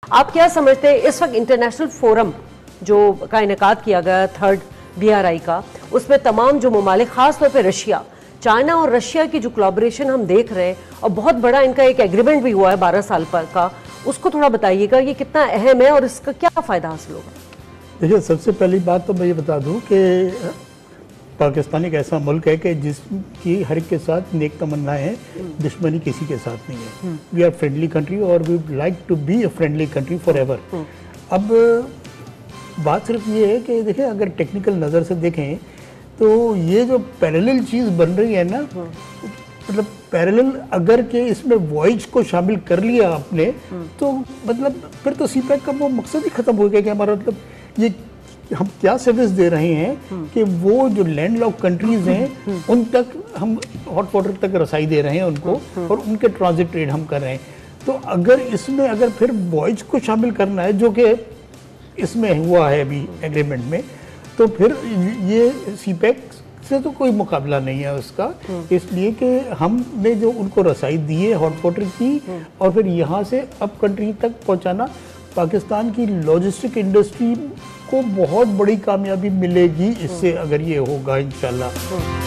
आप क्या समझते हैं इस वक्त इंटरनेशनल फोरम जो का इनेकाद किया गया 3rd BRI का, उसमें तमाम जो ममालिक खास तौर पे रशिया, चाइना और रशिया की जो कोलैबोरेशन हम देख रहे हैं और बहुत बड़ा इनका एक एग्रीमेंट भी हुआ है 12 साल का, उसको थोड़ा बताइएगा ये कितना अहम है और इसका क्या फ़ायदा हासिल होगा? देखिए, सबसे पहली बात तो मैं ये बता दूं कि पाकिस्तान एक ऐसा मुल्क है कि जिसकी हर एक के साथ नेक तमन्नाएं हैं, दुश्मनी किसी के साथ नहीं है। वी आर फ्रेंडली कंट्री और we like to be a friendly country forever. अब बात सिर्फ ये है कि देखिए, अगर टेक्निकल नज़र से देखें तो ये जो पैरेलल चीज़ बन रही है ना, मतलब पैरेलल अगर के इसमें वॉइज को शामिल कर लिया आपने तो मतलब फिर तो सीपैक का वो मकसद ही ख़त्म हो गया कि हमारा मतलब ये हम क्या सर्विस दे रहे हैं कि वो जो लैंडलॉक कंट्रीज हैं उन तक हम हॉट वाटर तक रसाई दे रहे हैं उनको, और उनके ट्रांजिट ट्रेड हम कर रहे हैं। तो अगर इसमें अगर फिर वॉइज को शामिल करना है जो कि इसमें हुआ है अभी एग्रीमेंट में, तो फिर ये सीपैक से तो कोई मुकाबला नहीं है उसका, इसलिए कि हमने जो उनको रसाई दी है हॉट वाटर की और फिर यहाँ से अब कंट्री तक पहुँचाना, पाकिस्तान की लॉजिस्टिक इंडस्ट्री को बहुत बड़ी कामयाबी मिलेगी इससे, अगर ये होगा इंशाल्लाह।